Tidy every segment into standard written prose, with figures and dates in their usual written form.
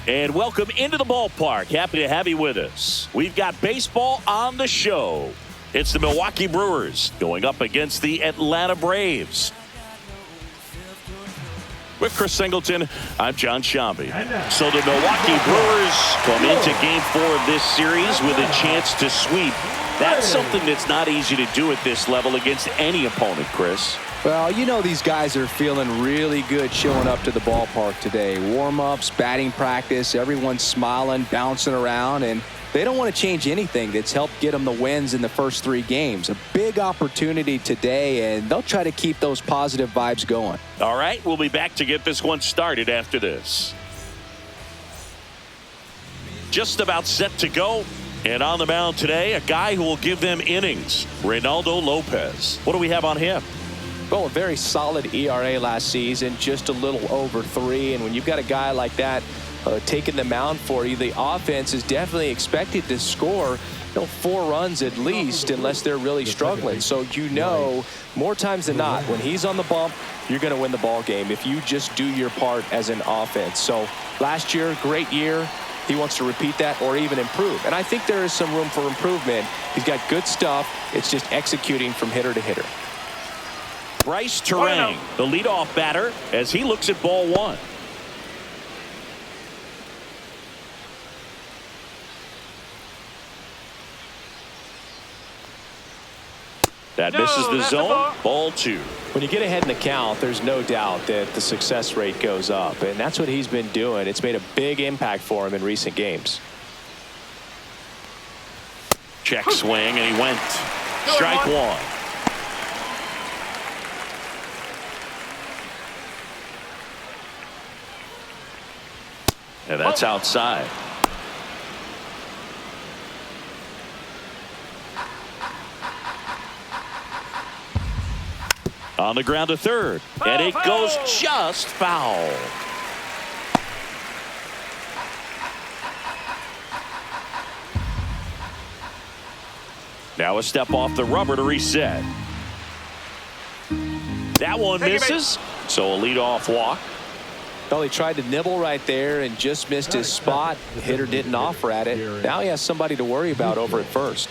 And welcome into the ballpark. Happy to have you with us. We've got baseball on the show. It's the Milwaukee Brewers going up against the Atlanta Braves. With Chris Singleton, I'm John Shambi. So the Milwaukee Brewers come into Game 4 of this series with a chance to sweep. That's something that's not easy to do at this level against any opponent, Chris. Well, you know these guys are feeling really good showing up to the ballpark today. Warm-ups, batting practice, everyone's smiling, bouncing around, and they don't want to change anything that's helped get them the wins in the first 3 games. A big opportunity today, and they'll try to keep those positive vibes going. All right, we'll be back to get this one started after this. Just about set to go. And on the mound today, a guy who will give them innings, Reynaldo Lopez. What do we have on him? Well, a very solid ERA last season, just a little over 3. And when you've got a guy like that taking the mound for you, the offense is definitely expected to score 4 runs at least, unless they're really struggling. So more times than not, when he's on the bump, you're going to win the ball game if you just do your part as an offense. So last year, great year. He wants to repeat that or even improve. And I think there is some room for improvement. He's got good stuff. It's just executing from hitter to hitter. Bryce Terang, the leadoff batter, as he looks at ball 1. That misses the zone. Ball 2. When you get ahead in the count, there's no doubt that the success rate goes up, and that's what he's been doing. It's made a big impact for him in recent games. Check swing, and he went. Strike 1. And that's outside. On the ground to third, and it goes just foul. Now a step off the rubber to reset. That one misses, so a leadoff walk. Well, he tried to nibble right there and just missed his spot. The hitter didn't offer at it. Now he has somebody to worry about over at first.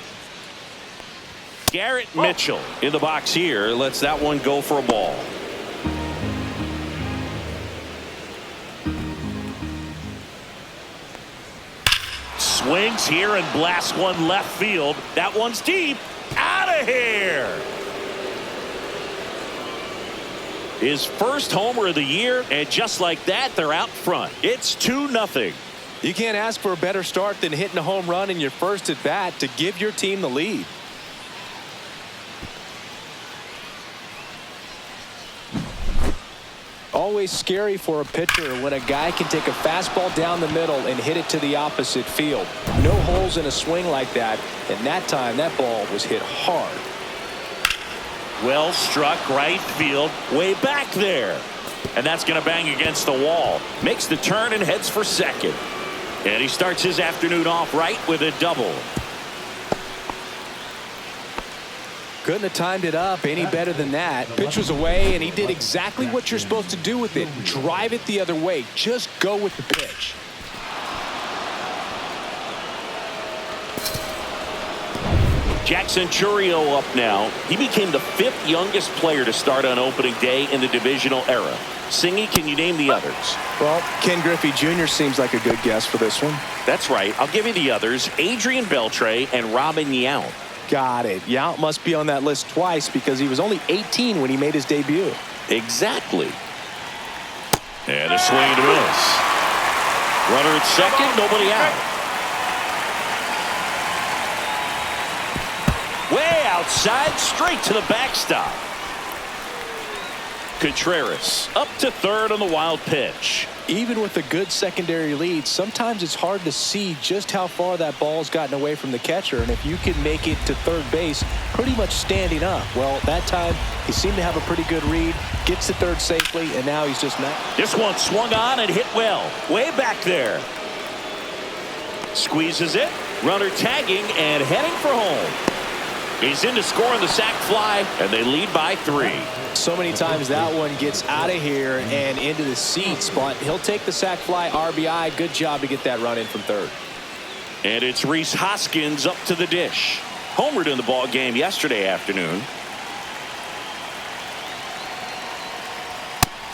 Garrett Mitchell in the box here lets that one go for a ball. Swings here and blasts one left field. That one's deep. Out of here. His first homer of the year, and just like that, they're out front. It's 2-0. You can't ask for a better start than hitting a home run in your first at bat to give your team the lead. Always scary for a pitcher when a guy can take a fastball down the middle and hit it to the opposite field. No holes in a swing like that, and that time that ball was hit hard. Well struck right field, way back there. And that's going to bang against the wall. Makes the turn and heads for second. And he starts his afternoon off right with a double. Couldn't have timed it up any better than that. Pitch was away, and he did exactly what you're supposed to do with it. Drive it the other way. Just go with the pitch. Jackson Chourio up now. He became the 5th youngest player to start on opening day in the divisional era. Singy, can you name the others? Well, Ken Griffey Jr. seems like a good guess for this one. That's right. I'll give you the others. Adrian Beltre and Robin Yount. Got it. Yount must be on that list twice because he was only 18 when he made his debut. Exactly. And a swing and a miss. Runner at second, nobody out. Way outside, straight to the backstop. Contreras up to third on the wild pitch. Even with a good secondary lead, sometimes it's hard to see just how far that ball's gotten away from the catcher. And if you can make it to third base pretty much standing up, well, that time he seemed to have a pretty good read, gets to third safely, and now he's just not. This one swung on and hit well. Way back there. Squeezes it. Runner tagging and heading for home. He's in to score on the sac fly, and they lead by 3. So many times that one gets out of here and into the seats, but he'll take the sac fly RBI. Good job to get that run in from third. And it's Rhys Hoskins up to the dish. Homered in the ball game yesterday afternoon.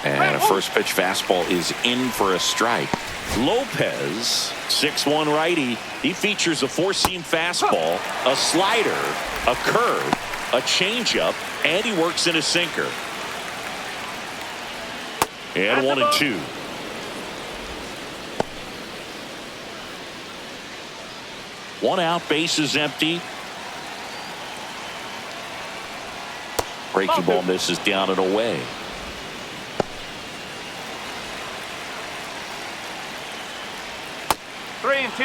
And a first pitch fastball is in for a strike. Lopez, 6'1" righty. He features a four-seam fastball, a slider, a curve, a changeup, and he works in a sinker. And 1-2. One out, base is empty. Breaking ball misses down and away. Three and 2.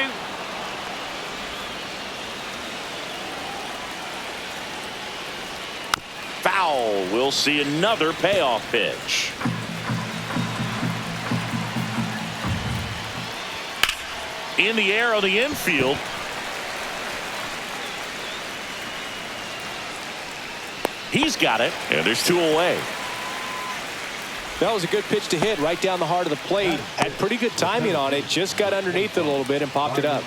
Foul. We'll see another payoff pitch. In the air on the infield. He's got it, and there's 2 away. That was a good pitch to hit right down the heart of the plate. Had pretty good timing on it. Just got underneath it a little bit and popped it up.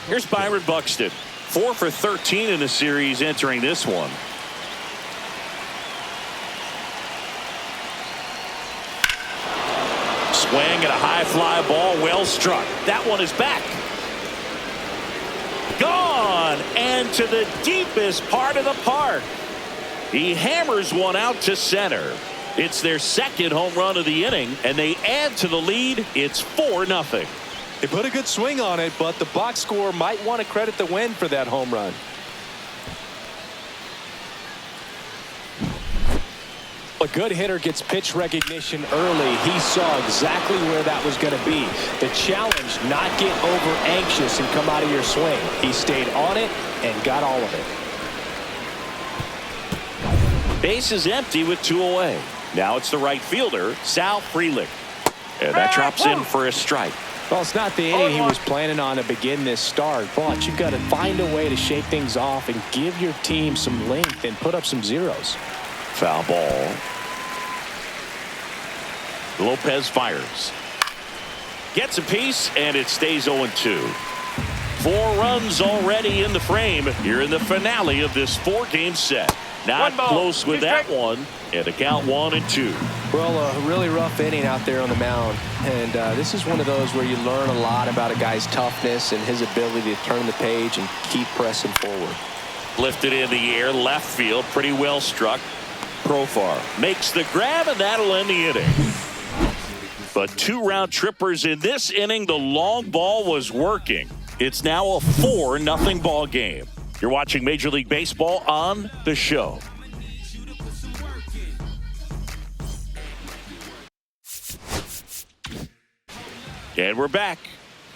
Here's Byron Buxton. 4 for 13 in the series entering this one. Swing and a high fly ball, well struck. That one is back. Gone, and to the deepest part of the park. He hammers one out to center. It's their second home run of the inning, and they add to the lead. It's 4-0. They put a good swing on it, but the box score might want to credit the win for that home run. A good hitter gets pitch recognition early. He saw exactly where that was going to be. The challenge, not get over anxious and come out of your swing. He stayed on it and got all of it. Base is empty with 2 away. Now it's the right fielder, Sal Frelick. And that drops in for a strike. Well, it's not the inning he was planning on to begin this start, but you've got to find a way to shake things off and give your team some length and put up some zeros. Foul ball. Lopez fires. Gets a piece, and it stays 0-2. 4 runs already in the frame here in the finale of this 4-game set. Not close with that one, and the count 1-2. Well, a really rough inning out there on the mound, and this is one of those where you learn a lot about a guy's toughness and his ability to turn the page and keep pressing forward. Lifted in the air, left field, pretty well struck. Profar makes the grab, and that'll end the inning. But 2 round trippers in this inning. The long ball was working. It's now a 4-0 ball game. You're watching Major League Baseball on The Show. And we're back.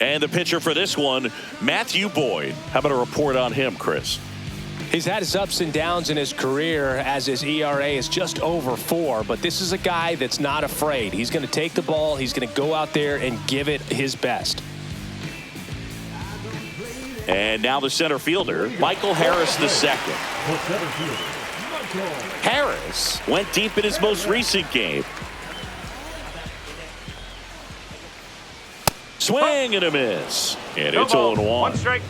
And the pitcher for this one, Matthew Boyd. How about a report on him, Chris? He's had his ups and downs in his career as his ERA is just over 4, but this is a guy that's not afraid. He's going to take the ball. He's going to go out there and give it his best. And now the center fielder, Michael Harris II. Harris went deep in his most recent game. Swing and a miss. And it's 0-1. 1 strike.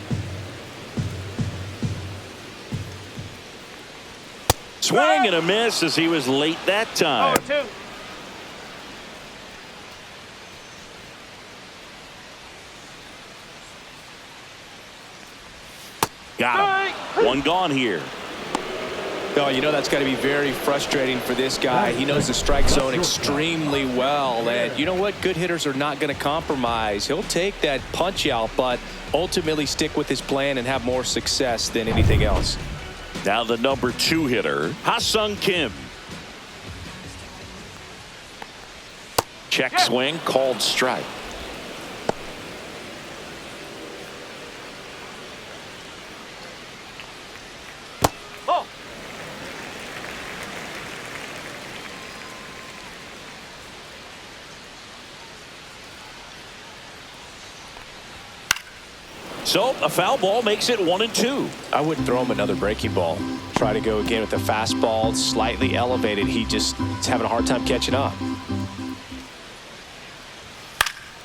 Swing and a miss as he was late that time. 0-2. Got him. 1 gone here. Oh, you know that's got to be very frustrating for this guy. He knows the strike zone extremely well, and you know what? Good hitters are not going to compromise. He'll take that punch out, but ultimately stick with his plan and have more success than anything else. Now the number 2 hitter, Ha-Sung Kim. Check swing, called strike. Oh. So a foul ball makes it 1-2. I wouldn't throw him another breaking ball. Try to go again with the fastball, slightly elevated. He's having a hard time catching up.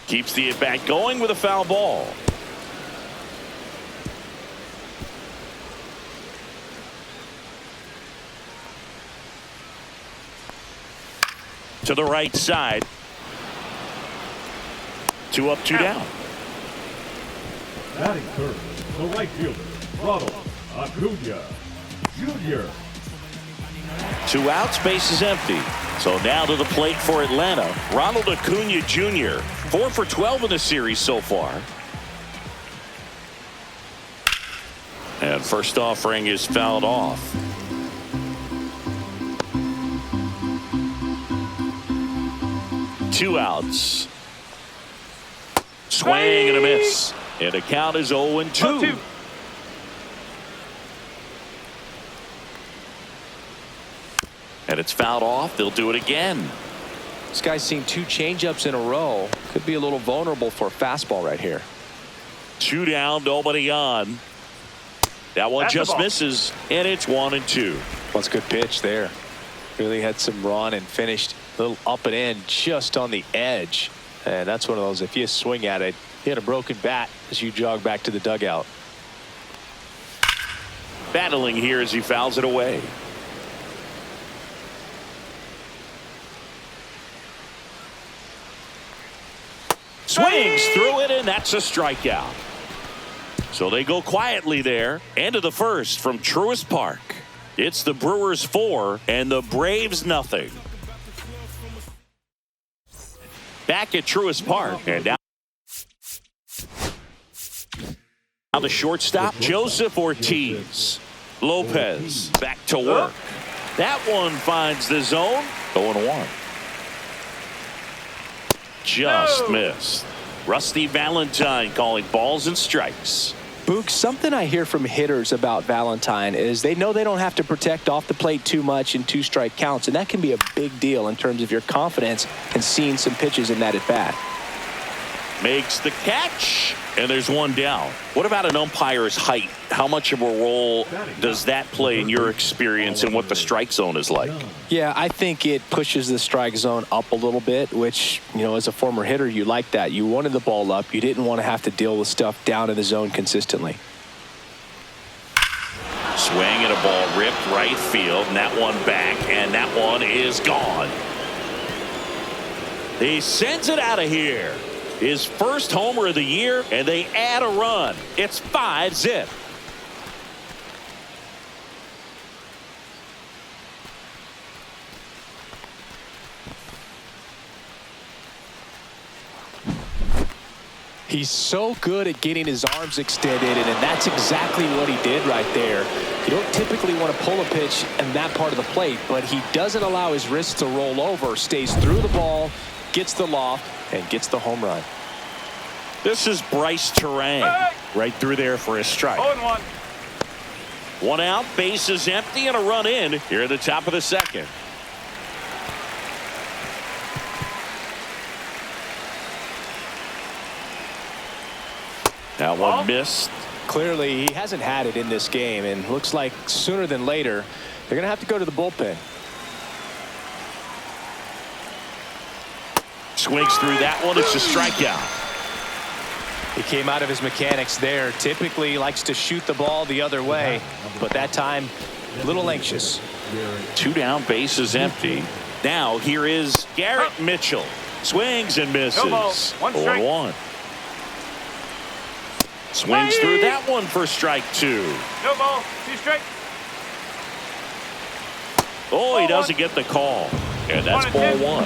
Keeps the at-bat going with a foul ball. To the right side. 2 up, 2 down. Batting third, the right fielder, Ronald Acuna Jr. 2 outs, base is empty. So now to the plate for Atlanta, Ronald Acuna Jr. 4 for 12 in the series so far. And first offering is fouled off. Two outs. Swing and a miss. And the count is 0-2. And it's fouled off. They'll do it again. This guy's seen 2 changeups in a row. Could be a little vulnerable for a fastball right here. 2 down, nobody on. That one just misses, and it's 1-2. That's a good pitch there. Really had some run and finished a little up and in just on the edge. And that's one of those, if you swing at it, you hit a broken bat as you jog back to the dugout. Battling here as he fouls it away. Swings through it, and that's a strikeout. So they go quietly there. End of the first from Truist Park. It's the Brewers 4 and the Braves nothing. Back at Truist Park, and now the shortstop, Joseph Ortiz. Lopez back to work. That one finds the zone. 0-1. Just missed. Rusty Valentine calling balls and strikes. Boog, something I hear from hitters about Valentine is they know they don't have to protect off the plate too much in 2-strike counts, and that can be a big deal in terms of your confidence and seeing some pitches in that at bat. Makes the catch, and there's 1 down. What about an umpire's height? How much of a role does that play in your experience and what the strike zone is like? Yeah, I think it pushes the strike zone up a little bit, which, you know, as a former hitter, you like that. You wanted the ball up. You didn't want to have to deal with stuff down in the zone consistently. Swing and a ball ripped right field, and that one back, and that one is gone. He sends it out of here. His first homer of the year, and they add a run. It's 5-zip. He's so good at getting his arms extended, and that's exactly what he did right there. You don't typically want to pull a pitch in that part of the plate, but he doesn't allow his wrists to roll over, stays through the ball, gets the loft, and gets the home run. This is Bryce Terang right through there for a strike. 0-1. 1 out, base is empty, and a run in here at the top of the second. That one missed. Clearly, he hasn't had it in this game, and looks like sooner than later, they're going to have to go to the bullpen. Swings through that one. It's a strikeout. He came out of his mechanics there. Typically he likes to shoot the ball the other way, but that time a little anxious. 2 down, base is empty. Now here is Garrett Mitchell. Swings and misses. 0-1. Swings through that one for strike 2. No ball, 2 strike. Oh, he doesn't get the call. And that's ball 1.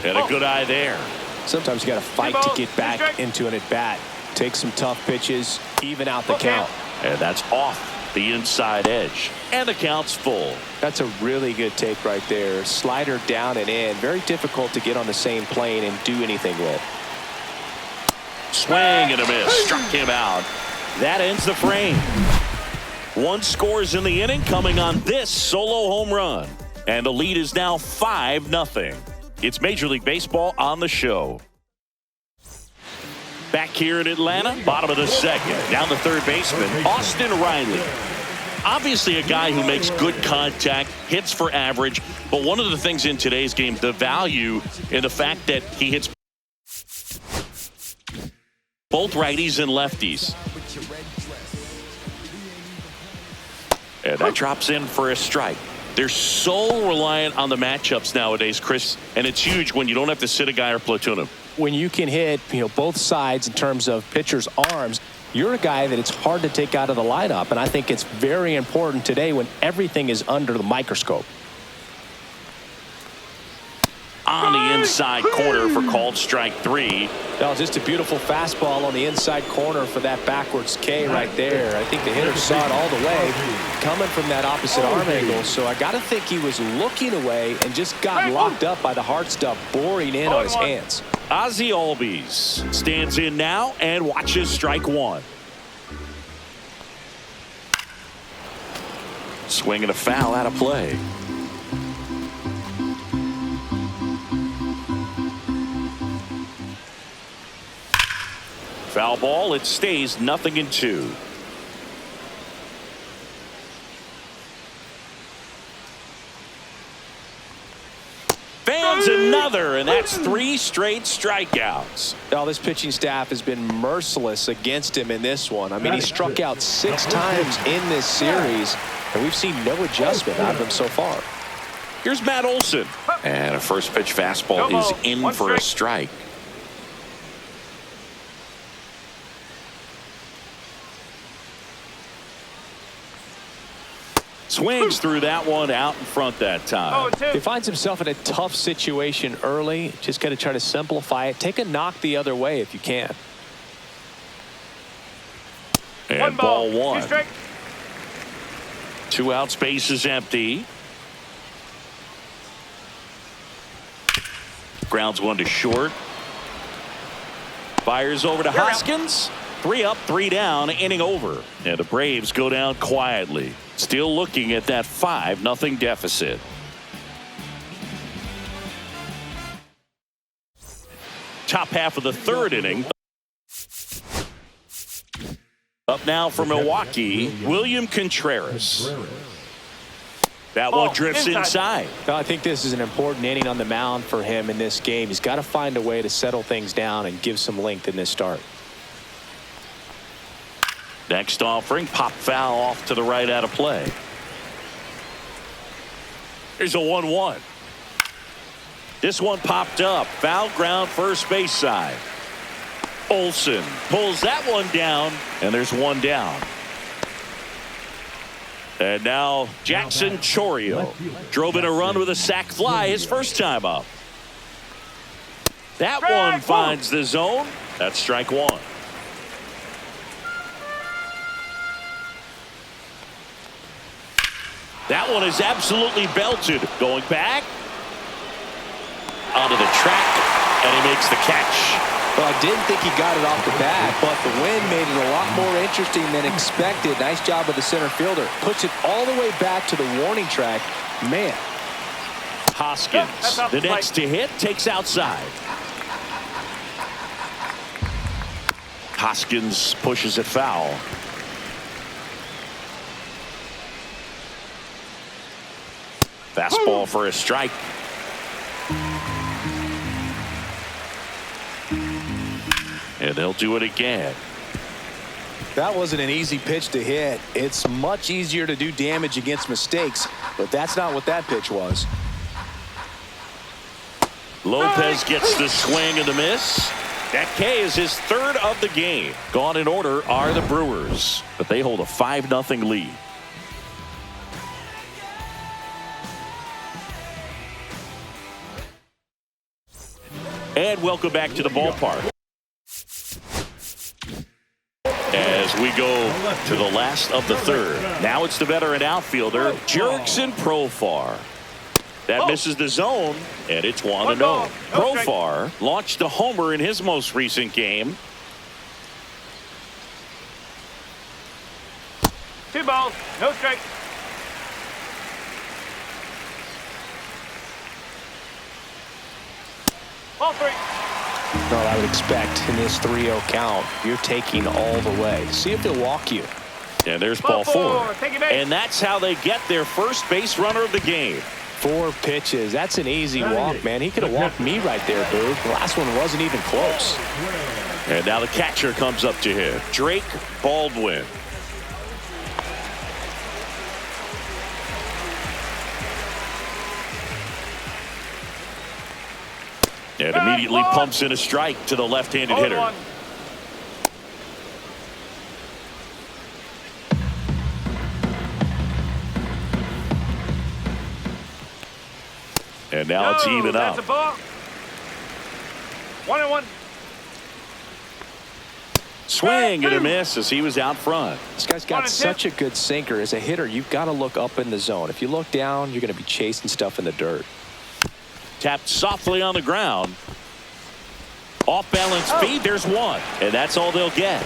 And a good eye there. Sometimes you got to fight to get back into an at-bat. Take some tough pitches, even out the count. And that's off the inside edge. And the count's full. That's a really good take right there. Slider down and in. Very difficult to get on the same plane and do anything with. Swing and a miss. Struck him out. That ends the frame. 1 scores in the inning coming on this solo home run. And the lead is now 5-0. It's Major League Baseball on the show. Back here in Atlanta. Bottom of the second. Down the third baseman, Austin Riley. Obviously a guy who makes good contact, hits for average. But one of the things in today's game, the value in the fact that he hits both righties and lefties. And that drops in for a strike. They're so reliant on the matchups nowadays, Chris, and it's huge when you don't have to sit a guy or platoon him. When you can hit, both sides in terms of pitchers' arms, you're a guy that it's hard to take out of the lineup, and I think it's very important today when everything is under the microscope. On the inside corner for called strike 3. That was just a beautiful fastball on the inside corner for that backwards K right there. I think the hitter saw it all the way coming from that opposite arm angle. So I got to think he was looking away and just got locked up by the hard stuff boring in on his hands. Ozzie Albies stands in now and watches strike 1. Swing and a foul out of play. Foul ball. It stays 0-2. Fans another, and that's 3 straight strikeouts. Now this pitching staff has been merciless against him in this one. I mean, he struck out 6 times in this series, and we've seen no adjustment out of him so far. Here's Matt Olson, and a first pitch fastball is in for a strike. Swings through that one out in front that time. He finds himself in a tough situation early. Just got to try to simplify it. Take a knock the other way if you can. And ball 1. 2 outs, base is empty. Grounds 1 to short. Fires over to Hoskins. 3 up, 3 down, inning over. And the Braves go down quietly. Still looking at that 5-0 deficit. Top half of the 3rd inning. Up now for Milwaukee, William Contreras. That one drifts inside. I think this is an important inning on the mound for him in this game. He's got to find a way to settle things down and give some length in this start. Next offering, pop foul off to the right out of play. Here's a 1-1. This one popped up. Foul ground first base side. Olson pulls that one down, and there's 1 down. And now Jackson Chourio drove in a run with a sac fly his first time up. That one finds the zone. That's strike 1. That one is absolutely belted. Going back. Onto the track. And he makes the catch. Well, I didn't think he got it off the bat, but the wind made it a lot more interesting than expected. Nice job of the center fielder. Puts it all the way back to the warning track. Man. Hoskins, the next to hit, takes outside. Hoskins pushes it foul. Fastball for a strike. And they'll do it again. That wasn't an easy pitch to hit. It's much easier to do damage against mistakes, but that's not what that pitch was. Lopez gets the swing and the miss. That K is his 3rd of the game. Gone in order are the Brewers, but they hold a 5-0 lead. And welcome back to the ballpark. As we go to the last of the 3rd. Now it's the veteran outfielder, Jurickson Profar. That misses the zone, and it's 1-0. Profar launched a homer in his most recent game. 2 balls, no strike. Ball 3. Well, I would expect in this 3-0 count, you're taking all the way. See if he'll walk you. And there's ball 4. And that's how they get their first base runner of the game. 4 pitches. That's an easy walk, man. He could have walked me right there, dude. The last one wasn't even close. And now the catcher comes up to him. Drake Baldwin. And immediately pumps in a strike to the left-handed hitter. And now it's even up. 1-1. Swing and a miss as he was out front. This guy's got such a good sinker. As a hitter, you've got to look up in the zone. If you look down, you're going to be chasing stuff in the dirt. Tapped softly on the ground. Off balance feed. There's one. And that's all they'll get.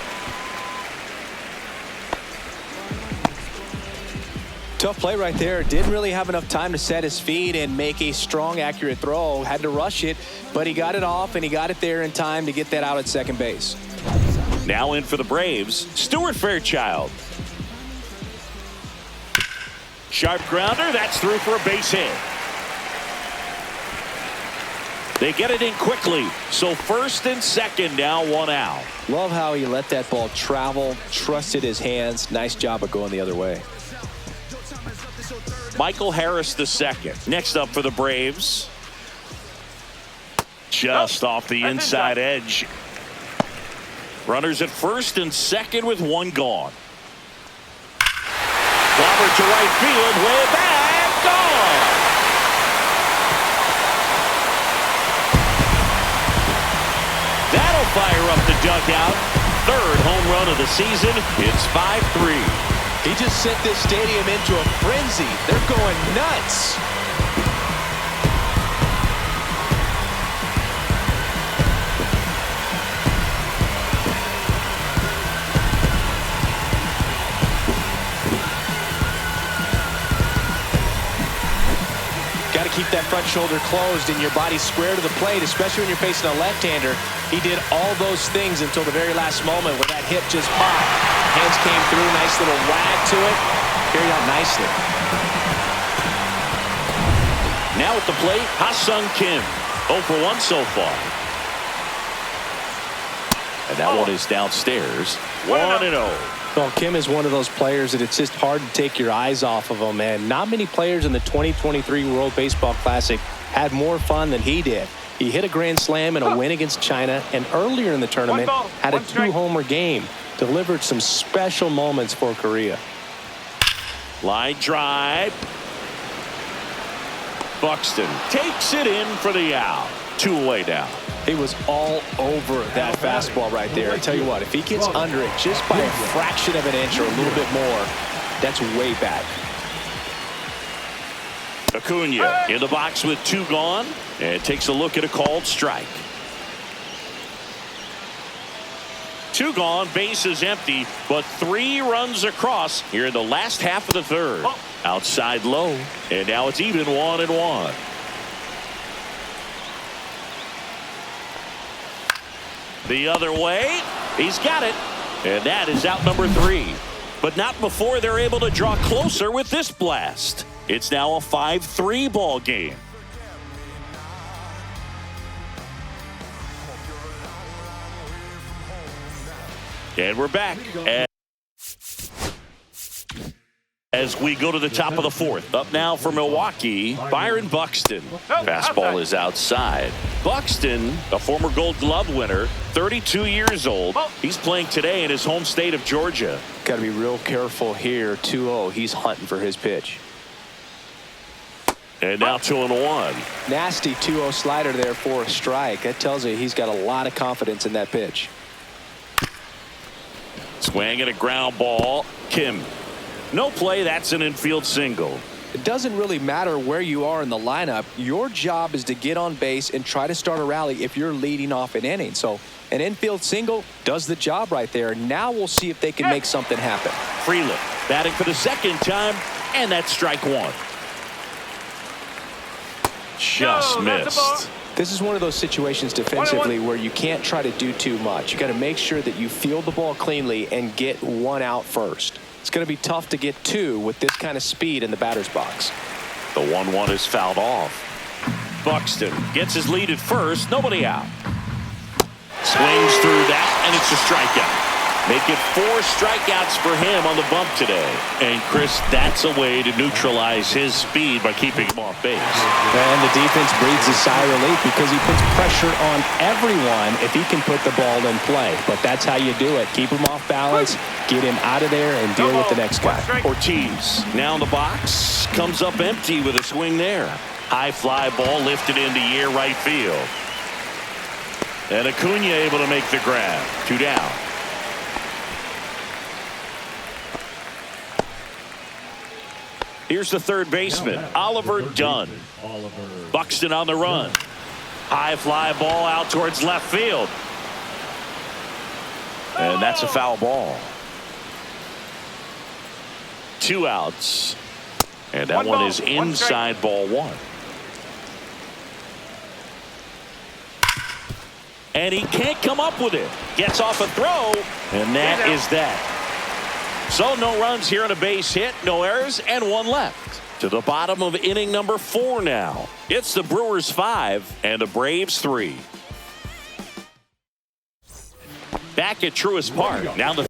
Tough play right there. Didn't really have enough time to set his feet and make a strong, accurate throw. Had to rush it, but he got it off, and he got it there in time to get that out at second base. Now in for the Braves, Stuart Fairchild. Sharp grounder. That's through for a base hit. They get it in quickly. So first and second, now 1 out. Love how he let that ball travel, trusted his hands. Nice job of going the other way. Michael Harris II. Next up for the Braves. Just off the inside edge. Runners at first and second with 1 gone. Clobbered to right field, way back, gone. That'll fire up the dugout. 3rd home run of the season. It's 5-3. He just sent this stadium into a frenzy. They're going nuts. Got to keep that front shoulder closed and your body square to the plate, especially when you're facing a left-hander. He did all those things until the very last moment when that hip just popped. Hands came through, nice little wag to it. Carried out nicely. Now at the plate, Ha-Sung Kim. 0 for 1 so far. And that one is downstairs. 1-0. Well, Kim is one of those players that it's just hard to take your eyes off of him, man. Not many players in the 2023 World Baseball Classic had more fun than he did. He hit a grand slam in a win against China, and earlier in the tournament had a 2-homer game. Delivered some special moments for Korea. Line drive. Buxton takes it in for the out. 2 away now. He was all over that fastball right there. I tell you what, if he gets under it just by a fraction of an inch or a little bit more, that's way back. Acuna in the box with 2 gone and takes a look at a called strike. 2 gone, base is empty, but 3 runs across here in the last half of the 3rd. Outside low, and now it's even 1-1. The other way, he's got it, and that is out number 3. But not before they're able to draw closer with this blast. It's now a 5-3 ball game. And we're back as we go to the top of the 4th. Up now for Milwaukee, Byron Buxton. Fastball is outside. Buxton, a former Gold Glove winner, 32 years old. He's playing today in his home state of Georgia. Got to be real careful here. 2-0. He's hunting for his pitch. And now 2-1. Nasty 2-0 slider there for a strike. That tells you he's got a lot of confidence in that pitch. Swing and a ground ball. Kim. No play. That's an infield single. It doesn't really matter where you are in the lineup. Your job is to get on base and try to start a rally if you're leading off an inning. So an infield single does the job right there. Now we'll see if they can make something happen. Freeland batting for the 2nd time, and that's strike 1. Just missed. This is one of those situations defensively where you can't try to do too much. You got to make sure that you field the ball cleanly and get one out first. It's going to be tough to get two with this kind of speed in the batter's box. The 1-1 is fouled off. Buxton gets his lead at first. Nobody out. Swings through that, and it's a strikeout. Make it 4 strikeouts for him on the bump today. And, Chris, that's a way to neutralize his speed by keeping him off base. And the defense breathes a sigh of relief because he puts pressure on everyone if he can put the ball in play. But that's how you do it. Keep him off balance, get him out of there, and deal with the next guy. Ortiz now in the box. Comes up empty with a swing there. High fly ball lifted into the air right field. And Acuna able to make the grab. 2 down. Here's the third baseman, Oliver Dunn. Buxton on the run. High fly ball out towards left field. And that's a foul ball. 2 outs. And that one is inside ball 1. And he can't come up with it. Gets off a throw. And that is that. So no runs here on a base hit, no errors, and 1 left. To the bottom of inning number 4 now. It's the Brewers 5 and the Braves 3. Back at Truist Park. Now the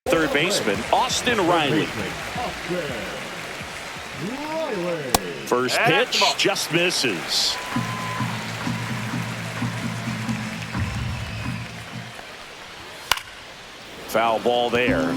third baseman, Austin Riley. First pitch just misses. Foul ball there.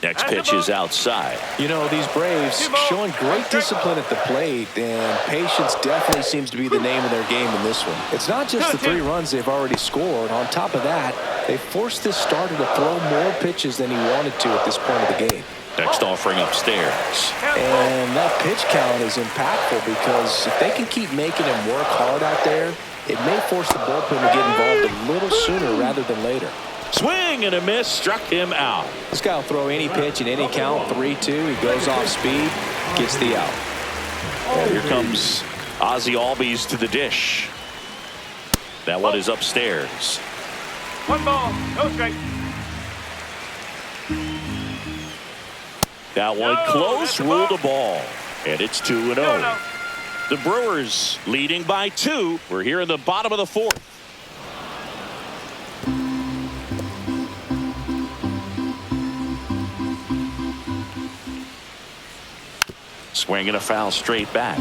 Next pitch is outside. You know, these Braves showing great discipline at the plate, and patience definitely seems to be the name of their game in this one. It's not just the 3 runs they've already scored. On top of that, they forced this starter to throw more pitches than he wanted to at this point of the game. Next offering upstairs. And that pitch count is impactful because if they can keep making him work hard out there, it may force the bullpen to get involved a little sooner rather than later. Swing and a miss, struck him out. This guy will throw any pitch in any count, 3-2. He goes off speed, gets the out. And here comes Ozzie Albies to the dish. That one is upstairs. 1 ball, no strike. That one close, ruled a ball. And it's 2-0. The Brewers leading by 2. We're here in the bottom of the 4th. Swinging a foul straight back.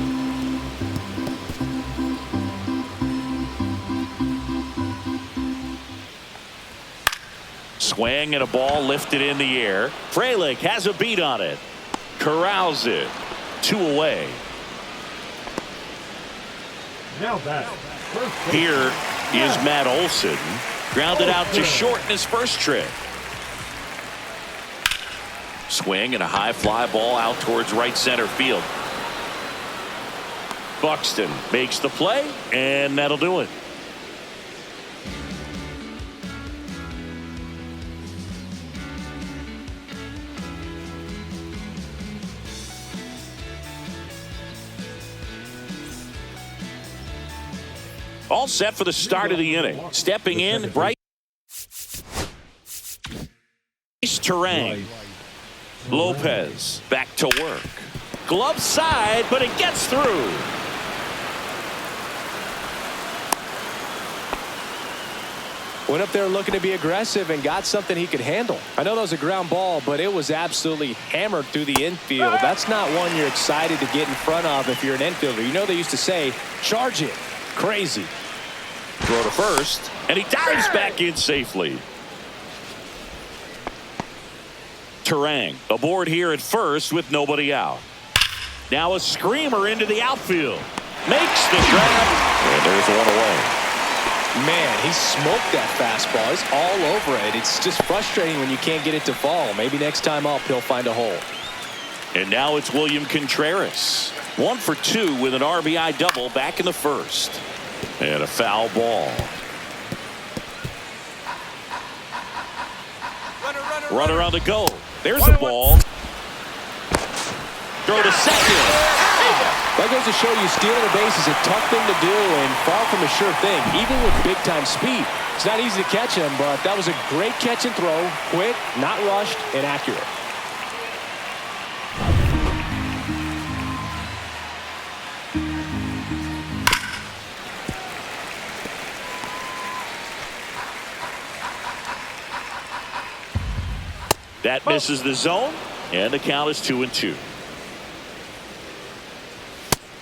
Swing and a ball lifted in the air. Frelick has a beat on it. Corrals it. 2 away. Now batting. Here is Matt Olson. Grounded out to short in his first trip. Swing and a high fly ball out towards right center field. Buxton makes the play, and that'll do it. All set for the start of the inning. Stepping in, Bryce Terang. Lopez back to work. Glove side, but it gets through. Went up there looking to be aggressive and got something he could handle. I know that was a ground ball, but it was absolutely hammered through the infield. That's not one you're excited to get in front of if you're an infielder. You know they used to say, charge it. Crazy. Throw to first, and he dives back in safely. Terang aboard here at first with nobody out. Now a screamer into the outfield. Makes the grab, and there's 1 away. Man, he smoked that fastball. He's all over it. It's just frustrating when you can't get it to fall. Maybe next time up he'll find a hole. And now it's William Contreras. 1 for 2 with an RBI double back in the first. And a foul ball. Runner on the go. There's the ball. Throw to second. That goes to show you stealing a base is a tough thing to do and far from a sure thing, even with big-time speed. It's not easy to catch him, but that was a great catch and throw. Quick, not rushed, and accurate. That misses the zone, and the count is 2-2.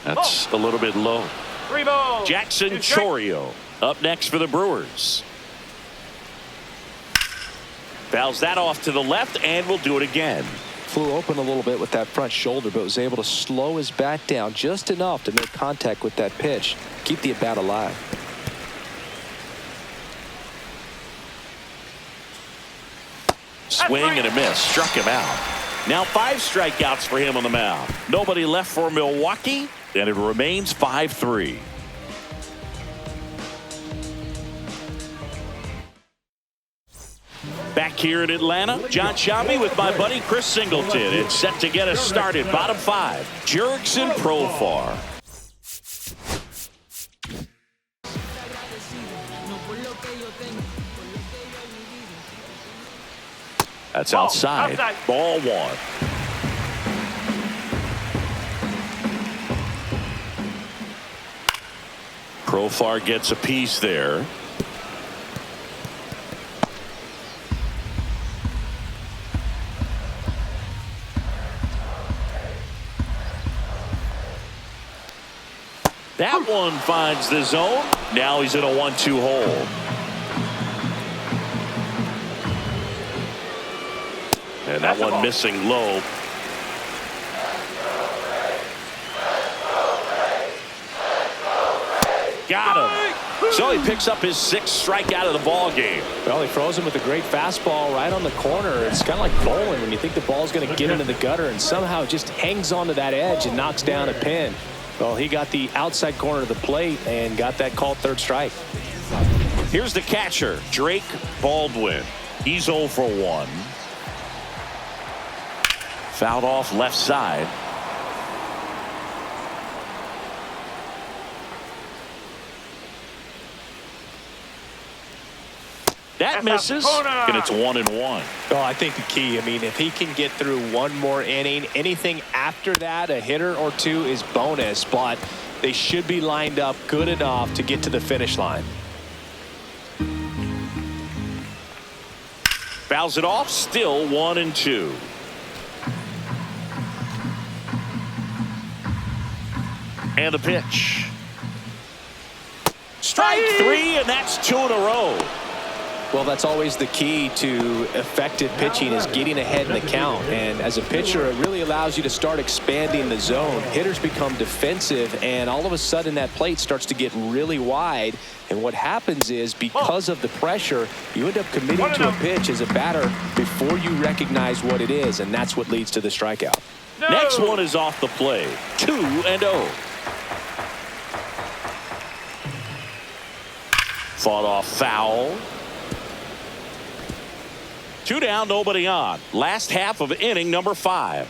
That's a little bit low. 3 balls. Jackson 2 strikes. Chourio up next for the Brewers. Fouls that off to the left, and will do it again. Flew open a little bit with that front shoulder, but was able to slow his bat down just enough to make contact with that pitch. Keep the at-bat alive. Swing and a miss. Struck him out. Now 5 strikeouts for him on the mound. Nobody left for Milwaukee, and it remains 5-3. Back here in Atlanta, John Shambi with my buddy Chris Singleton. It's set to get us started. Bottom 5, Jurickson Profar. That's outside. Ball 1. Profar gets a piece there. That one finds the zone. Now he's in a 1-2 hole. And that one missing low. Got him. So he picks up his 6th strikeout of the ball game. Well, he throws him with a great fastball right on the corner. It's kind of like bowling when you think the ball's going to get into the gutter and somehow just hangs onto that edge and knocks down a pin. Well, he got the outside corner of the plate and got that called 3rd strike. Here's the catcher, Drake Baldwin. He's 0 for 1. Fouled off left side. That misses, and it's 1-1. Oh, I think the key, I mean, if he can get through one more inning, anything after that, a hitter or 2 is bonus, but they should be lined up good enough to get to the finish line. Fouls it off, still 1-2. And a pitch. Strike 3, and that's 2 in a row. Well, that's always the key to effective pitching is getting ahead in the count. And as a pitcher, it really allows you to start expanding the zone. Hitters become defensive, and all of a sudden that plate starts to get really wide. And what happens is because of the pressure, you end up committing to a pitch as a batter before you recognize what it is, and that's what leads to the strikeout. No. Next one is off the play. 2-0. Fought off foul. 2 down, nobody on. Last half of inning number 5.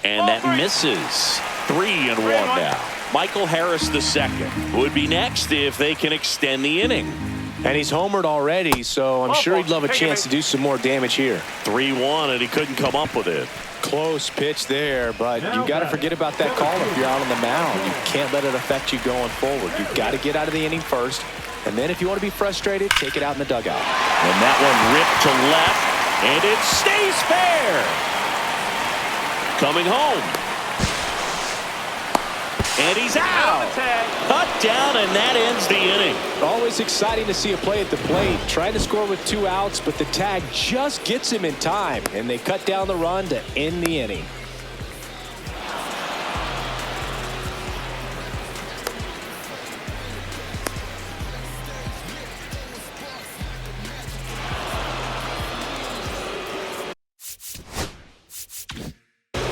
And that misses. 3-1 now. Michael Harris II would be next if they can extend the inning. And he's homered already, so I'm sure he'd love a chance to do some more damage here. 3-1, and he couldn't come up with it. Close pitch there, but you got to forget about that call if you're out on the mound. You can't let it affect you going forward. You've got to get out of the inning first. And then if you want to be frustrated, take it out in the dugout. And that one ripped to left, and it stays fair. Coming home. And he's out. Cut down, and that ends the inning. Always exciting to see a play at the plate. Trying to score with 2 outs, but the tag just gets him in time, and they cut down the run to end the inning.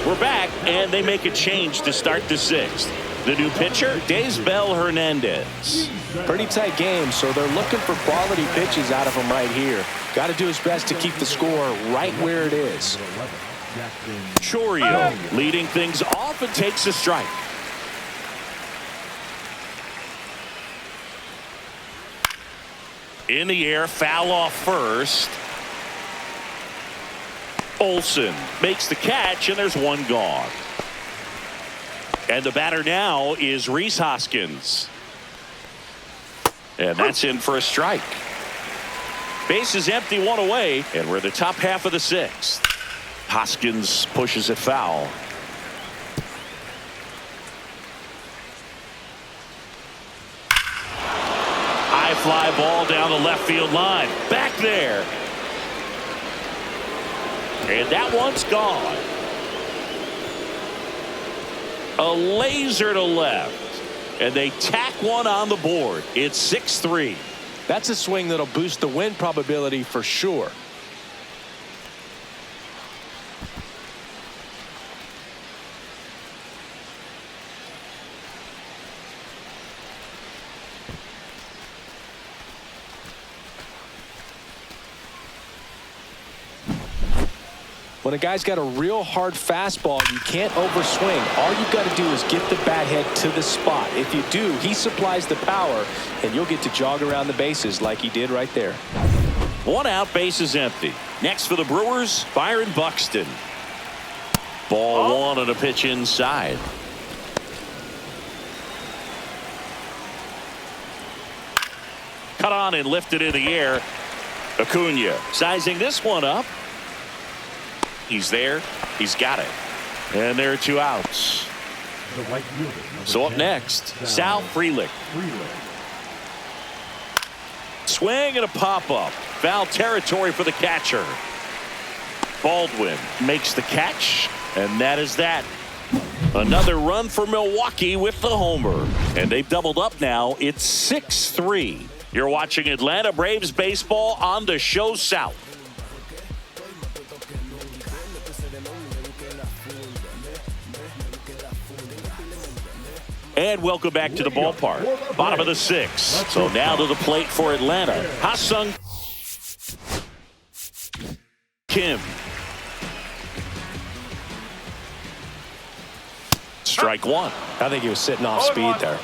We're back, and they make a change to start the 6th. The new pitcher, Daysbel Hernandez. Pretty tight game, so they're looking for quality pitches out of him right here. Got to do his best to keep the score right where it is. Chorio leading things off and takes a strike. In the air, foul off first. Olsen makes the catch, and there's one gone. And the batter now is Rhys Hoskins. And that's in for a strike. Base is empty, one away, and we're in the top half of the sixth. Hoskins pushes it foul. High fly ball down the left field line. Back there. And that one's gone. A laser to left. And they tack one on the board. It's 6-3. That's a swing that'll boost the win probability for sure. When a guy's got a real hard fastball, you can't overswing. All you got to do is get the bat head to the spot. If you do, he supplies the power, and you'll get to jog around the bases like he did right there. One out, base is empty. Next for the Brewers, Byron Buxton. Ball one on a pitch inside. Cut on and lifted in the air. Acuna sizing this one up. He's there. He's got it. And there are two outs. So up next, Sal Frelick. Swing and a pop-up. Foul territory for the catcher. Baldwin makes the catch, and that is that. Another run for Milwaukee with the homer. And they've doubled up now. It's 6-3. You're watching Atlanta Braves baseball on the Show South. And welcome back to the ballpark. Bottom of the sixth. So now to the plate for Atlanta. Ha-Sung Kim. Strike one. I think he was sitting off speed there.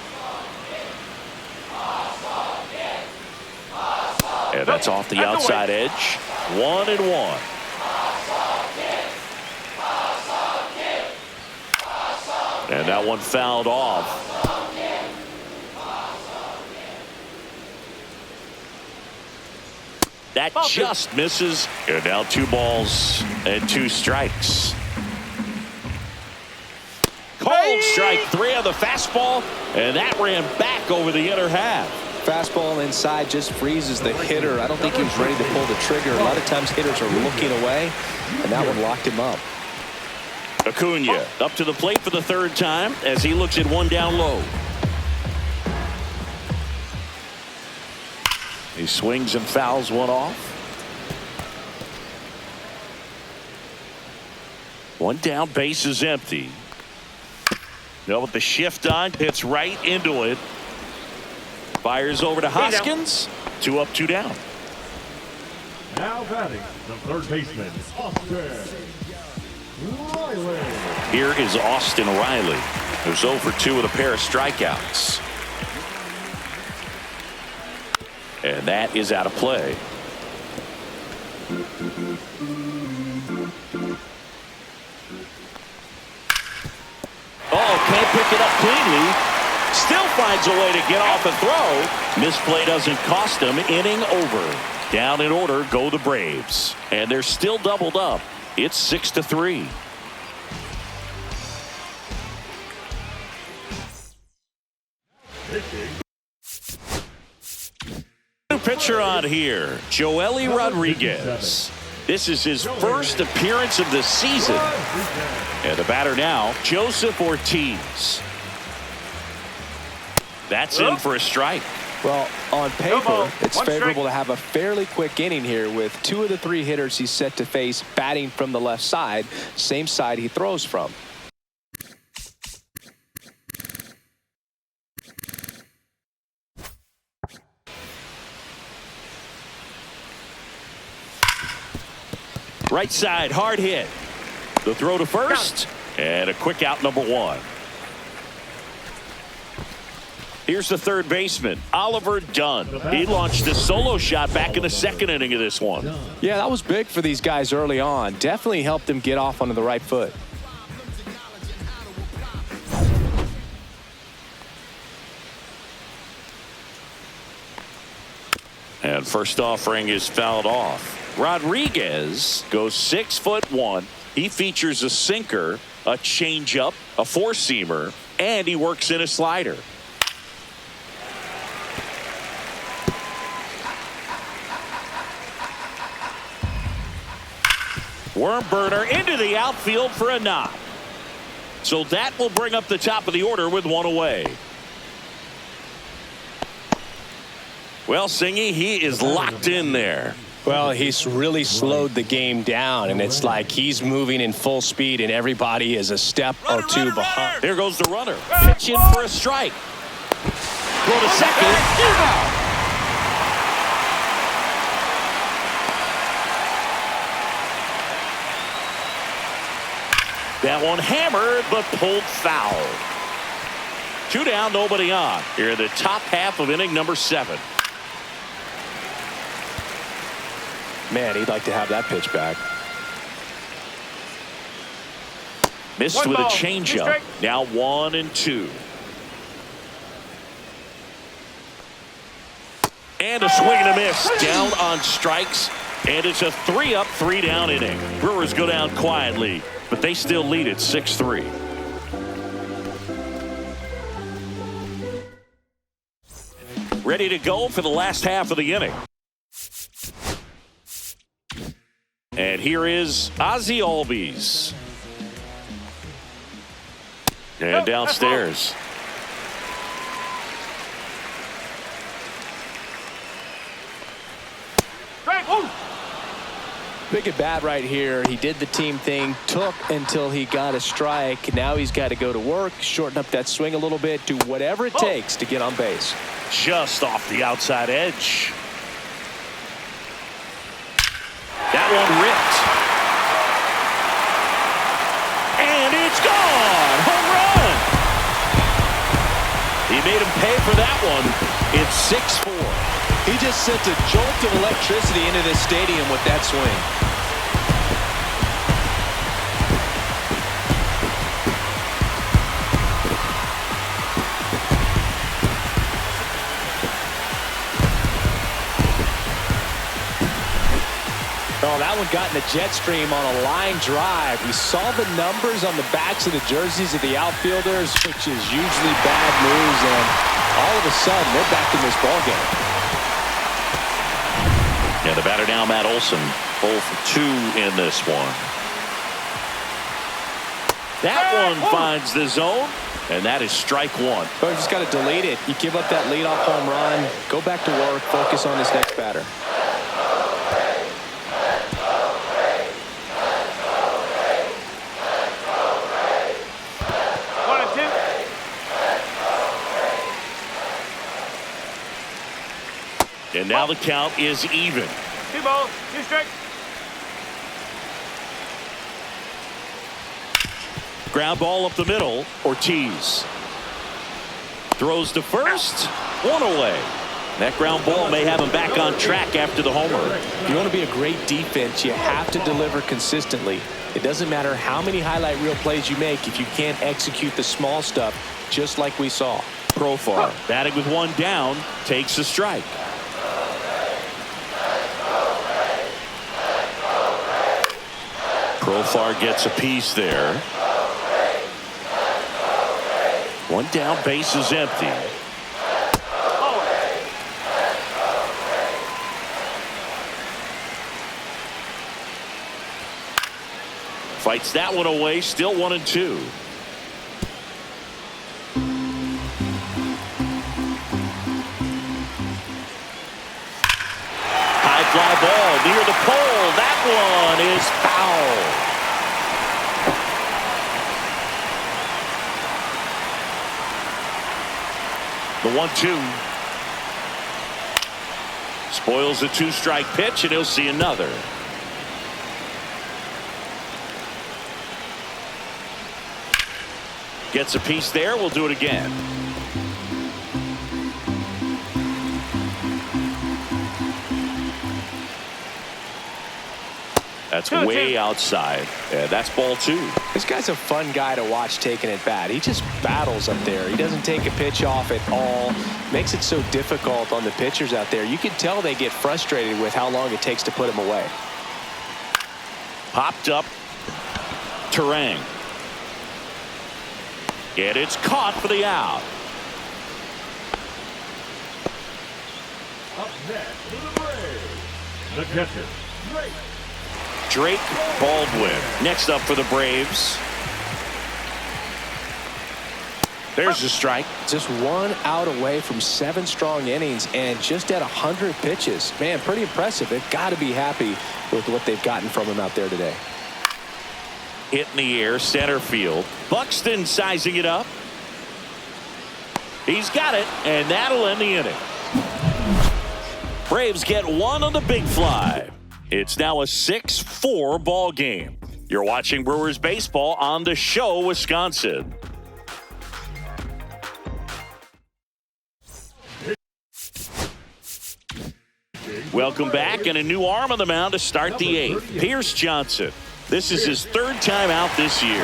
And that's off the outside edge. 1-1. And that one fouled off. That just misses. And now 2 balls and 2 strikes. Cold strike 3 on the fastball. And that ran back over the inner half. Fastball inside just freezes the hitter. I don't think he was ready to pull the trigger. A lot of times hitters are looking away, and that one locked him up. Acuna up to the plate for the 3rd time as he looks at one down low. He swings and fouls one off. One down, base is empty. Now with the shift on, hits right into it. Fires over to Hoskins. 2 up, 2 down. Now batting, the third baseman, Austin Riley. Here is Austin Riley, who's 0 for 2 with a pair of strikeouts. And that is out of play. Oh, can't pick it up cleanly. Still finds a way to get off a throw. Misplay doesn't cost him. Inning over. Down in order go the Braves. And they're still doubled up. It's 6-3. New pitcher on here, Joely Rodriguez. This is his first appearance of the season. And the batter now, Joseph Ortiz. That's in for a strike. Well, on paper, it's favorable to have a fairly quick inning here with 2 of the 3 hitters he's set to face batting from the left side, same side he throws from. Right side, hard hit. The throw to first, and a quick out, number one. Here's the third baseman, Oliver Dunn. He launched a solo shot back in the second inning of this one. Yeah, that was big for these guys early on. Definitely helped them get off onto the right foot. And first offering is fouled off. Rodriguez goes 6'1". He features a sinker, a changeup, a four-seamer, and he works in a slider. Worm burner into the outfield for a knock. So that will bring up the top of the order with one away. Well, Singy, he is locked in there. Well, he's really slowed the game down, and it's like he's moving in full speed, and everybody is a step or two behind. Here goes the runner. Pitching for a strike. Throw to second. That one hammered, but pulled foul. 2 down, nobody on. Here in the top half of inning number 7. Man, he'd like to have that pitch back. Missed with a changeup. Now 1-2. And a swing and a miss. Down on strikes. And it's a 3-up, 3-down inning. Brewers go down quietly, but they still lead at 6-3. Ready to go for the last half of the inning. And here is Ozzie Albies. And downstairs. Big at bat right here. He did the team thing, took until he got a strike. Now he's got to go to work, shorten up that swing a little bit, do whatever it takes to get on base. Just off the outside edge. That one ripped. And it's gone. Home run. He made him pay for that one. It's 6-4. He just sent a jolt of electricity into this stadium with that swing. Oh, that one got in the jet stream on a line drive. We saw the numbers on the backs of the jerseys of the outfielders, which is usually bad news, and all of a sudden they're back in this ballgame. Yeah, the batter now, Matt Olson, 0 for 2 in this one. That one finds the zone, and that is strike 1. But you just got to delete it. You give up that leadoff home run, go back to work, focus on this next batter. And now the count is even. 2 balls, 2 strikes. Ground ball up the middle. Ortiz throws to first. 1 away. That ground ball may have him back on track after the homer. If you want to be a great defense, you have to deliver consistently. It doesn't matter how many highlight reel plays you make if you can't execute the small stuff, just like we saw. Profar batting with 1 down, takes a strike. Profar gets a piece there. 1 down, base is empty. Fights that one away, still 1-2. High fly ball near the pole. That one is foul. The 1-2 spoils a 2-strike pitch, and he'll see another. Gets a piece there. We'll do it again. That's way outside. Yeah, that's ball 2. This guy's a fun guy to watch taking at bat. He just battles up there. He doesn't take a pitch off at all. Makes it so difficult on the pitchers out there. You can tell they get frustrated with how long it takes to put him away. Popped up. Terang. And it's caught for the out. Up next for the Braves, the catcher, Drake Baldwin next up for the Braves. There's a strike. Just 1 out away from 7 strong innings and just at 100 pitches. Man, pretty impressive. They've got to be happy with what they've gotten from him out there today. Hit in the air, center field. Buxton sizing it up. He's got it, and that'll end the inning. Braves get 1 on the big fly. It's now a 6-4 ball game. You're watching Brewers baseball on The Show, Wisconsin. Welcome back, and a new arm on the mound to start the 8th. Pierce Johnson. This is his 3rd time out this year.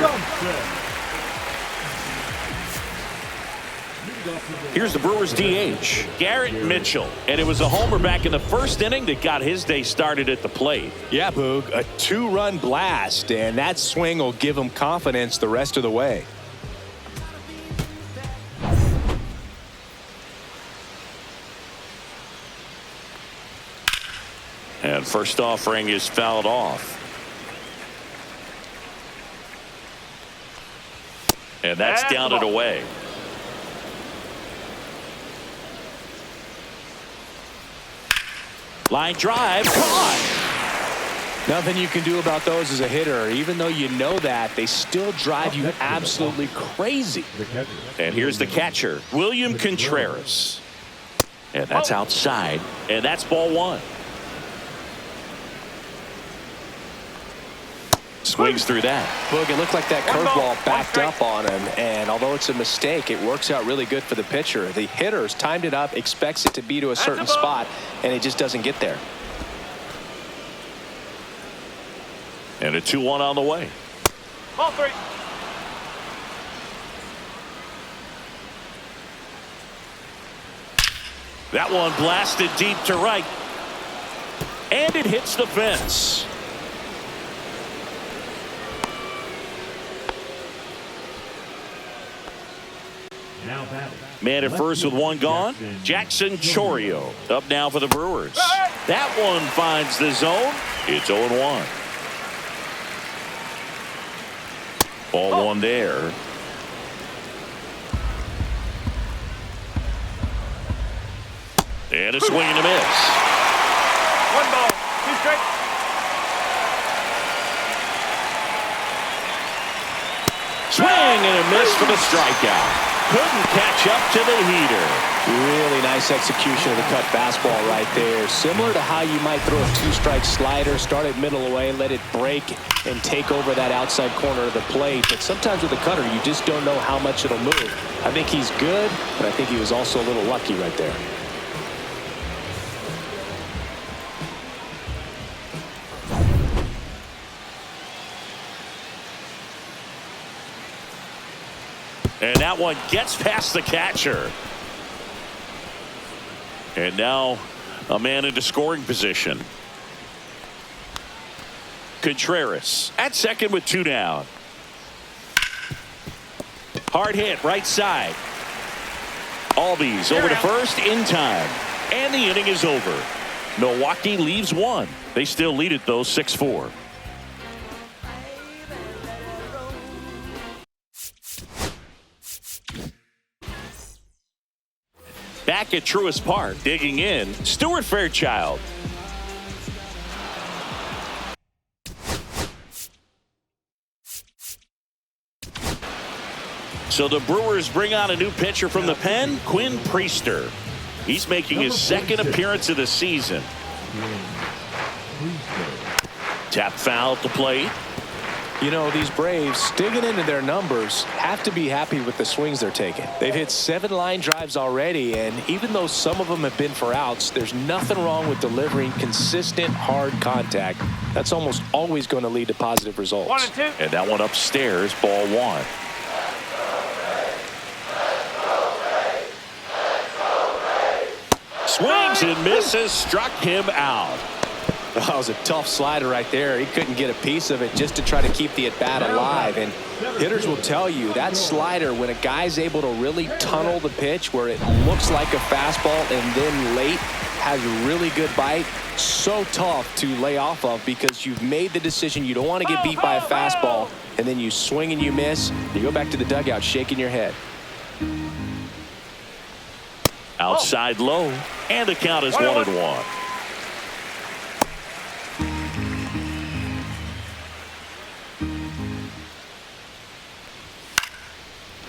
Here's the Brewers DH, Garrett Mitchell. And it was a homer back in the 1st inning that got his day started at the plate. Yeah, Boog, a 2-run blast, and that swing will give him confidence the rest of the way. And first offering is fouled off. And that's down and away. Line drive, caught. Nothing you can do about those as a hitter. Even though you know that, they still drive you absolutely crazy. And here's the catcher, William Contreras. And that's outside. And that's ball 1. Swings through that. Boog, it looked like that curveball backed up on him, and although it's a mistake, it works out really good for the pitcher. The hitter's timed it up, expects it to be to a certain spot, and it just doesn't get there. And a 2-1 on the way. Ball 3. That one blasted deep to right. And it hits the fence. Man at first with 1 gone. Jackson Chourio up now for the Brewers. That one finds the zone. It's 0-1. Ball 1 there. And a swing and a miss. 1 ball, 2 strikes. Swing and a miss for the strikeout. Couldn't catch up to the heater. Really nice execution of the cut fastball right there. Similar to how you might throw a 2-strike slider, start it middle away, let it break and take over that outside corner of the plate. But sometimes with the cutter, you just don't know how much it'll move. I think he's good, but I think he was also a little lucky right there. And that one gets past the catcher. And now a man into scoring position. Contreras at second with 2 down. Hard hit right side. Albies over to first in time. And the inning is over. Milwaukee leaves 1. They still lead it though 6-4. Back at Truist Park, digging in, Stuart Fairchild. So the Brewers bring on a new pitcher from the pen, Quinn Priester. He's making his 2nd appearance of the season. Tap foul at the plate. You know, these Braves, digging into their numbers, have to be happy with the swings they're taking. They've hit 7 line drives already, and even though some of them have been for outs, there's nothing wrong with delivering consistent, hard contact. That's almost always going to lead to positive results. 1 and 2. And that one upstairs, ball 1. Swings and misses, struck him out. That was a tough slider right there. He couldn't get a piece of it just to try to keep the at-bat alive. And hitters will tell you that slider, when a guy's able to really tunnel the pitch where it looks like a fastball and then late has a really good bite, so tough to lay off of because you've made the decision you don't want to get beat by a fastball, and then you swing and you miss. You go back to the dugout shaking your head. Outside low, and the count is 1-1.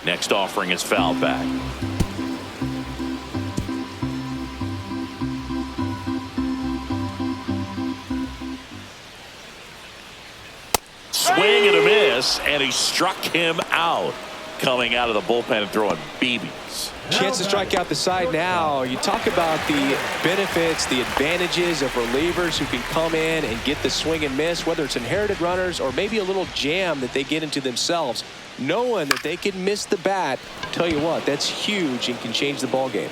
Next offering is fouled back. Swing and a miss, and he struck him out. Coming out of the bullpen and throwing BBs. Chance to strike out the side now. You talk about the benefits, the advantages of relievers who can come in and get the swing and miss, whether it's inherited runners or maybe a little jam that they get into themselves. Knowing that they can miss the bat, tell you what, that's huge and can change the ball game.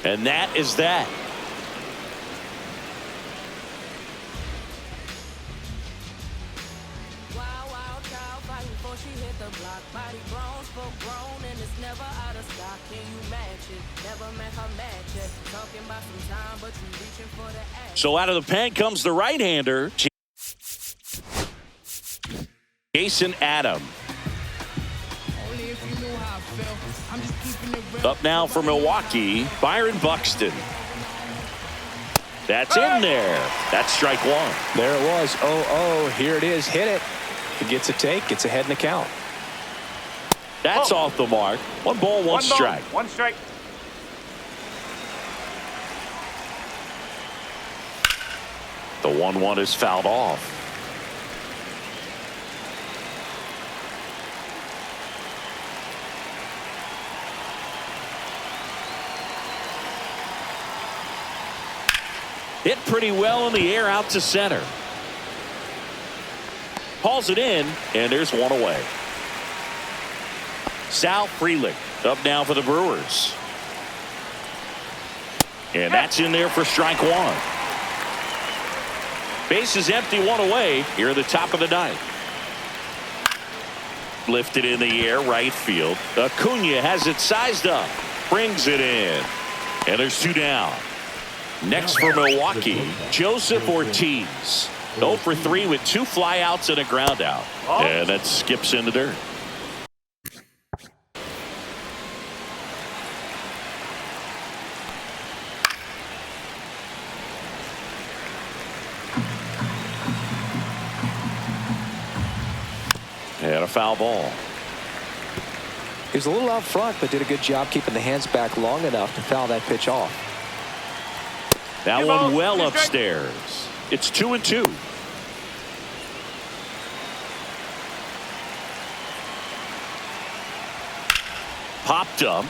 And that is that. So out of the pen comes the right-hander, Jason Adam. Up now for Milwaukee, Byron Buxton. That's in there. That's strike 1. There it was. 0-0. Here it is. Hit it. It gets a take. Gets ahead in the count. That's off the mark. 1 ball, 1 strike. 1 strike. The 1-1 is fouled off. Hit pretty well in the air out to center. Hauls it in, and there's 1 away. Sal Frelick up now for the Brewers. And that's in there for strike 1. Base is empty, 1 away here at the top of the 9th. Lifted in the air, right field. Acuna has it sized up. Brings it in. And there's 2 down. Next for Milwaukee, Joseph Ortiz. 0 for 3 with 2 flyouts and a ground out. And that skips in the dirt. And a foul ball. He was a little out front, but did a good job keeping the hands back long enough to foul that pitch off. That one well upstairs. It's 2-2. Popped up.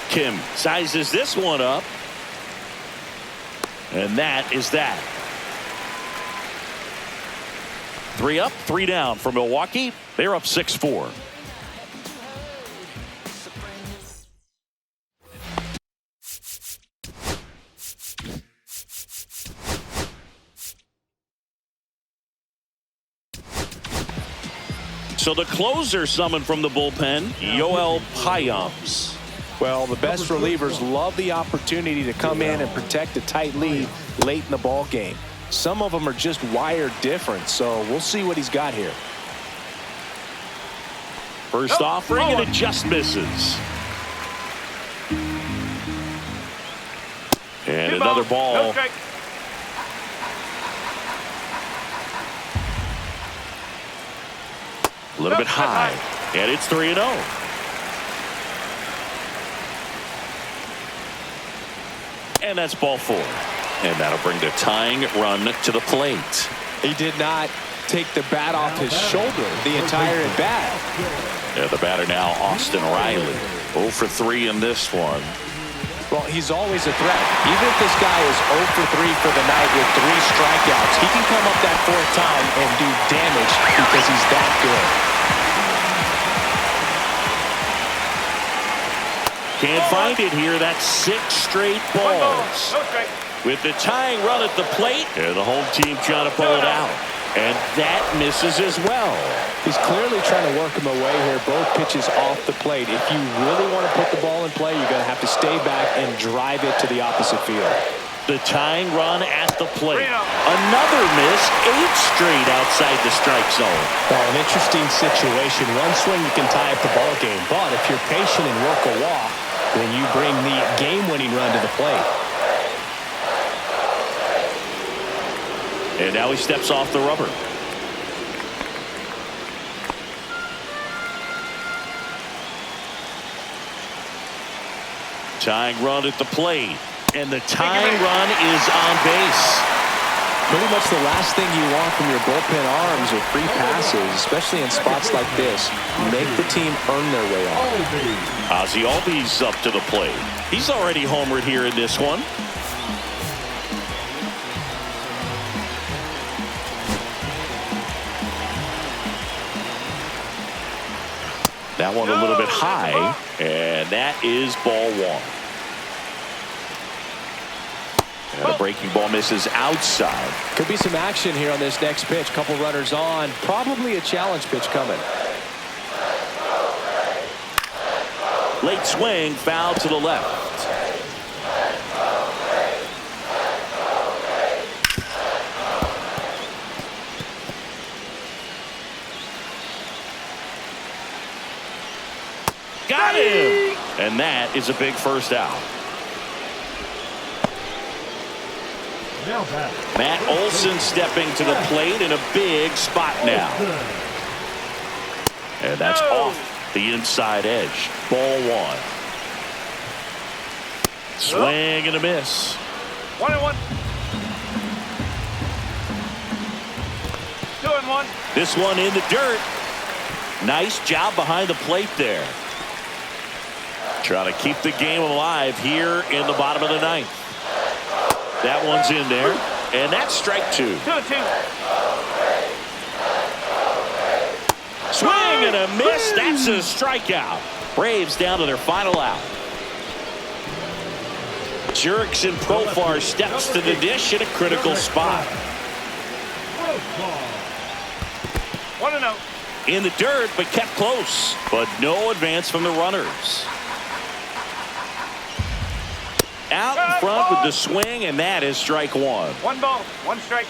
Kim sizes this one up. And that is that. 3 up, 3 down for Milwaukee. They're up 6-4. So the closer summoned from the bullpen, Yoel Payams. Well, the best relievers love the opportunity to come in and protect a tight lead late in the ball game. Some of them are just wired different, so we'll see what he's got here. First offering, and it just misses. And another ball. A little bit high, and it's 3-0. And that's ball 4. And that'll bring the tying run to the plate. He did not take the bat off his shoulder the entire at bat. Yeah, the batter now, Austin Riley. 0 for 3 in this one. Well, he's always a threat. Even if this guy is 0 for 3 for the night with 3 strikeouts, he can come up that 4th time and do damage because he's that good. Can't find it here. That's 6 straight balls. No strike. With the tying run at the plate, and the home team trying to pull it out. And that misses as well. He's clearly trying to work him away here. Both pitches off the plate. If you really want to put the ball in play, you're going to have to stay back and drive it to the opposite field. The tying run at the plate. Another miss, 8 straight outside the strike zone. Well, an interesting situation. One swing you can tie up the ball game, but if you're patient and work a walk, then you bring the game-winning run to the plate. And now he steps off the rubber. Tying run at the plate. And the tying run is on base. Pretty much the last thing you want from your bullpen arms are free passes, especially in spots like this. Make the team earn their way off. Ozzie Albies up to the plate. He's already homered here in this one. That one a little bit high, and that is ball 1. And a breaking ball misses outside. Could be some action here on this next pitch. Couple runners on. Probably a challenge pitch coming. Late swing, foul to the left. Got him! And that is a big first out. Now back. Matt Olson stepping to the plate in a big spot now. And that's off the inside edge. Ball 1. Swing and a miss. 1-1. 2-1. This one in the dirt. Nice job behind the plate there. Trying to keep the game alive here in the bottom of the 9th. That one's in there, and that's strike 2. 2-2. Swing and a miss. That's a strikeout. Braves down to their final out. Jurickson Profar steps to the dish in a critical spot. 1-0. In the dirt, but kept close. But no advance from the runners. Out in front with the swing, and that is strike 1. 1 ball, 1 strike.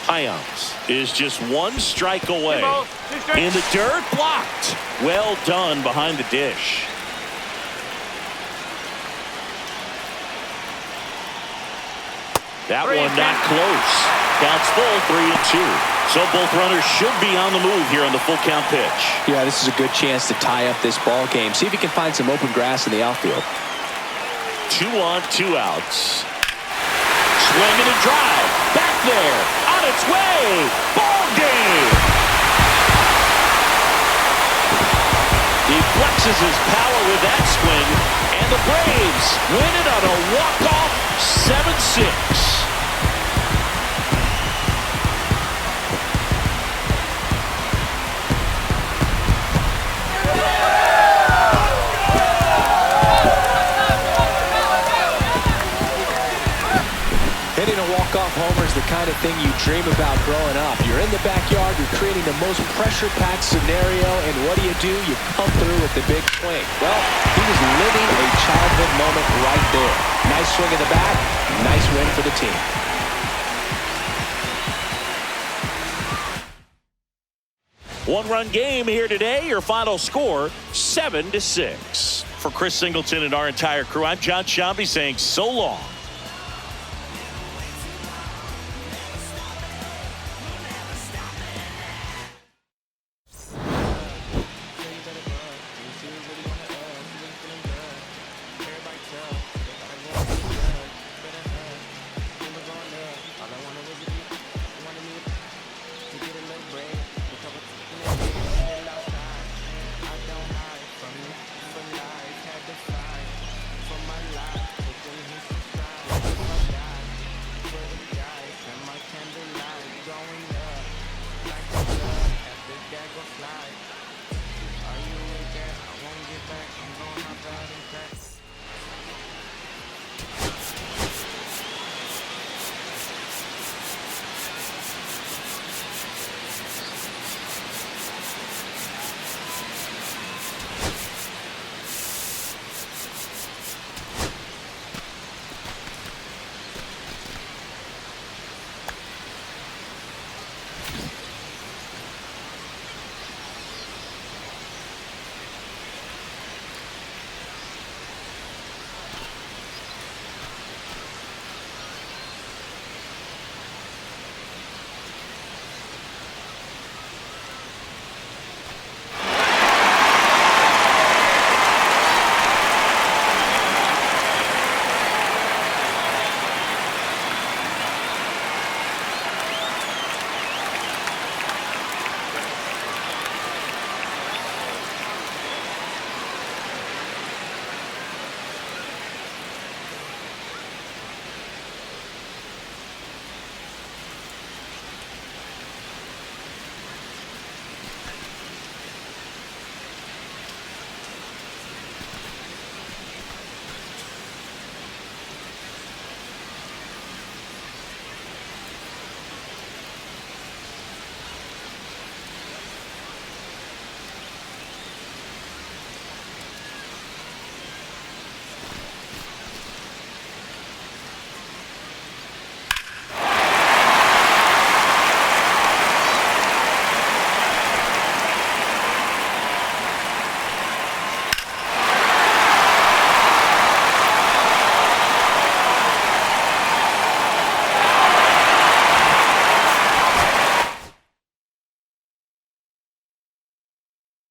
Ions is just 1 strike away. 2 balls, 2 strikes. In the dirt, blocked. Well done behind the dish. That one not close. Counts full, 3-2. So both runners should be on the move here on the full count pitch. Yeah, this is a good chance to tie up this ball game. See if you can find some open grass in the outfield. 2 on, 2 outs. Swing and a drive. Back there. On its way. Ball game. He flexes his power with that swing. And the Braves win it on a walk-off 7-6. Hitting a walk-off homer is the kind of thing you dream about growing up. You're in the backyard, you're creating the most pressure-packed scenario, and what do? You come through with the big swing. Well, he was living a childhood moment right there. Nice swing in the bat, nice win for the team. One-run game here today. Your final score, 7-6. For Chris Singleton and our entire crew, I'm John Shambi saying so long.